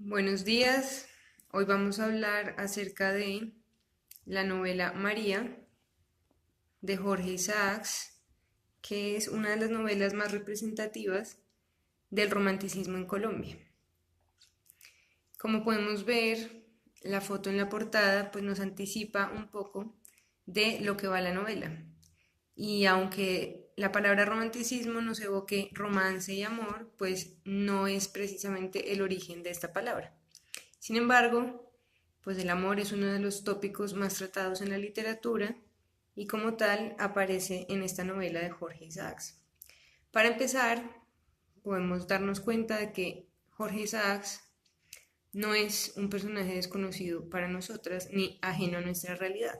Buenos días, hoy vamos a hablar acerca de la novela María de Jorge Isaacs, que es una de las novelas más representativas del romanticismo en Colombia. Como podemos ver, la foto en la portada pues nos anticipa un poco de lo que va la novela. Y aunque la palabra romanticismo nos evoque romance y amor, pues no es precisamente el origen de esta palabra. Sin embargo, pues el amor es uno de los tópicos más tratados en la literatura y como tal aparece en esta novela de Jorge Isaacs. Para empezar, podemos darnos cuenta de que Jorge Isaacs no es un personaje desconocido para nosotras ni ajeno a nuestra realidad.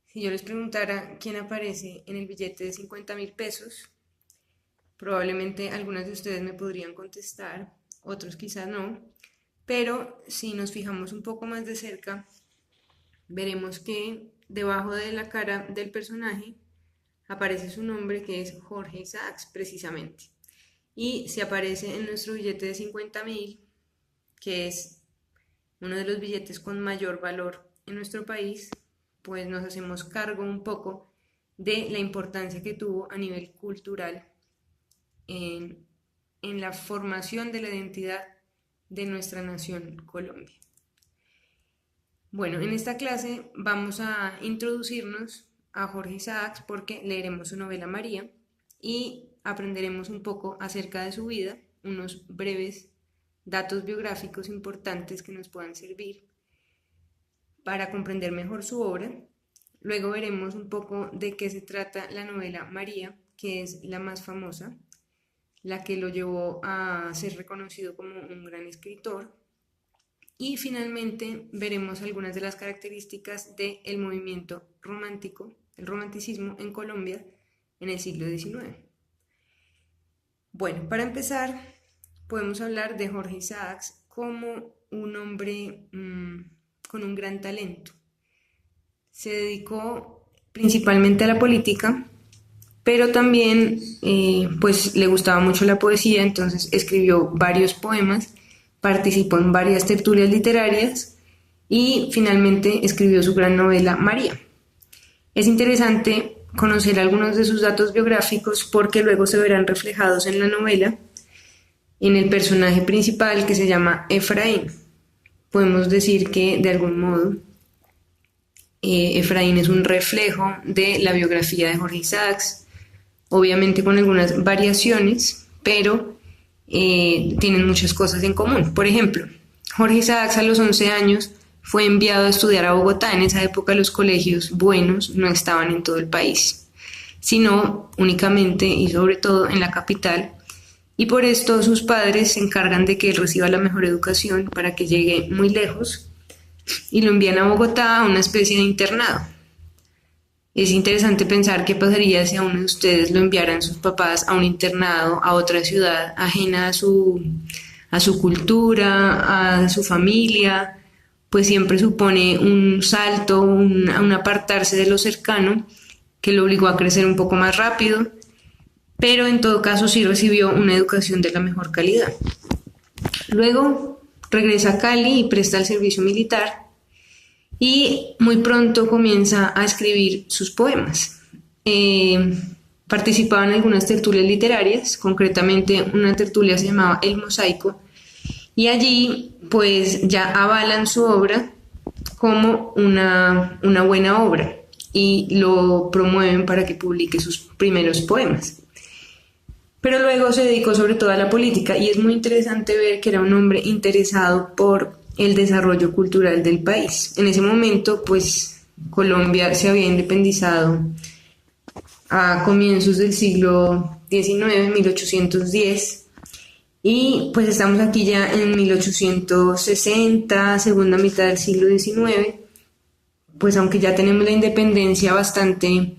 Si yo les preguntara quién aparece en el billete de 50.000 pesos, probablemente algunas de ustedes me podrían contestar, otros quizás no, pero si nos fijamos un poco más de cerca, veremos que debajo de la cara del personaje aparece su nombre, que es Jorge Isaacs precisamente. Y si aparece en nuestro billete de 50.000, que es uno de los billetes con mayor valor en nuestro país, pues nos hacemos cargo un poco de la importancia que tuvo a nivel cultural en la formación de la identidad de nuestra nación Colombia. Bueno, en esta clase vamos a introducirnos a Jorge Isaacs porque leeremos su novela María y aprenderemos un poco acerca de su vida, unos breves datos biográficos importantes que nos puedan servir para comprender mejor su obra. Luego veremos un poco de qué se trata la novela María, que es la más famosa, la que lo llevó a ser reconocido como un gran escritor. Y finalmente veremos algunas de las características del movimiento romántico, el romanticismo en Colombia en el siglo XIX. Bueno, para empezar, podemos hablar de Jorge Isaacs como un hombre con un gran talento. Se dedicó principalmente a la política, pero también pues le gustaba mucho la poesía, entonces escribió varios poemas, participó en varias tertulias literarias y finalmente escribió su gran novela María. Es interesante conocer algunos de sus datos biográficos porque luego se verán reflejados en la novela en el personaje principal que se llama Efraín. Podemos decir que de algún modo Efraín es un reflejo de la biografía de Jorge Isaacs, obviamente con algunas variaciones, pero tienen muchas cosas en común. Por ejemplo, Jorge Isaacs a los 11 años fue enviado a estudiar a Bogotá. En esa época los colegios buenos no estaban en todo el país, sino únicamente y sobre todo en la capital, y por esto sus padres se encargan de que él reciba la mejor educación para que llegue muy lejos y lo envían a Bogotá a una especie de internado. Es interesante pensar qué pasaría si a uno de ustedes lo enviaran sus papás a un internado, a otra ciudad ajena a su cultura, a su familia, pues siempre supone un salto, un apartarse de lo cercano que lo obligó a crecer un poco más rápido, pero en todo caso sí recibió una educación de la mejor calidad. Luego regresa a Cali y presta el servicio militar y muy pronto comienza a escribir sus poemas. Participaba en algunas tertulias literarias, concretamente una tertulia se llamaba El Mosaico, y allí pues ya avalan su obra como una buena obra y lo promueven para que publique sus primeros poemas. Pero luego se dedicó sobre todo a la política y es muy interesante ver que era un hombre interesado por el desarrollo cultural del país. En ese momento, pues, Colombia se había independizado a comienzos del siglo XIX, 1810, y pues estamos aquí ya en 1860, segunda mitad del siglo XIX, pues aunque ya tenemos la independencia bastante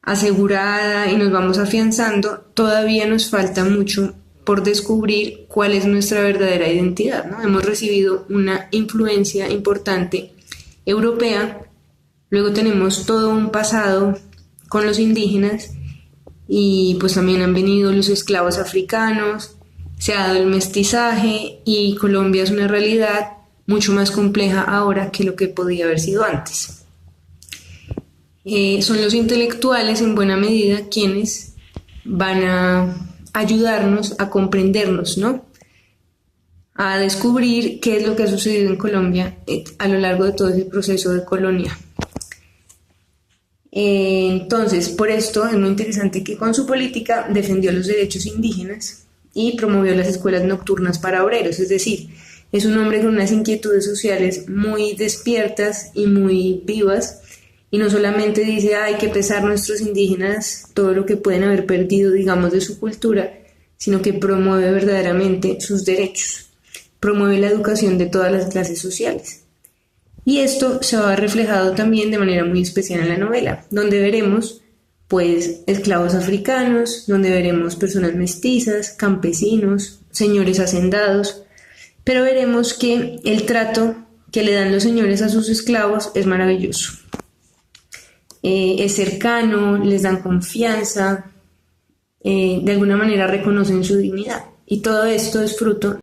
asegurada y nos vamos afianzando, todavía nos falta mucho por descubrir cuál es nuestra verdadera identidad, ¿no? Hemos recibido una influencia importante europea, luego tenemos todo un pasado con los indígenas y pues también han venido los esclavos africanos se ha dado el mestizaje y Colombia es una realidad mucho más compleja ahora que lo que podía haber sido antes. Son los intelectuales en buena medida quienes van a ayudarnos a comprendernos, ¿no? A descubrir qué es lo que ha sucedido en Colombia a lo largo de todo ese proceso de colonia. Entonces, por esto es muy interesante que con su política defendió los derechos indígenas y promovió las escuelas nocturnas para obreros, es decir, es un hombre con unas inquietudes sociales muy despiertas y muy vivas, y no solamente dice, hay que pesar nuestros indígenas todo lo que pueden haber perdido, digamos, de su cultura, sino que promueve verdaderamente sus derechos, promueve la educación de todas las clases sociales. Y esto se va reflejado también de manera muy especial en la novela, donde veremos pues esclavos africanos, donde veremos personas mestizas, campesinos, señores hacendados, pero veremos que el trato que le dan los señores a sus esclavos es maravilloso. Es cercano, les dan confianza, de alguna manera reconocen su dignidad. Y todo esto es fruto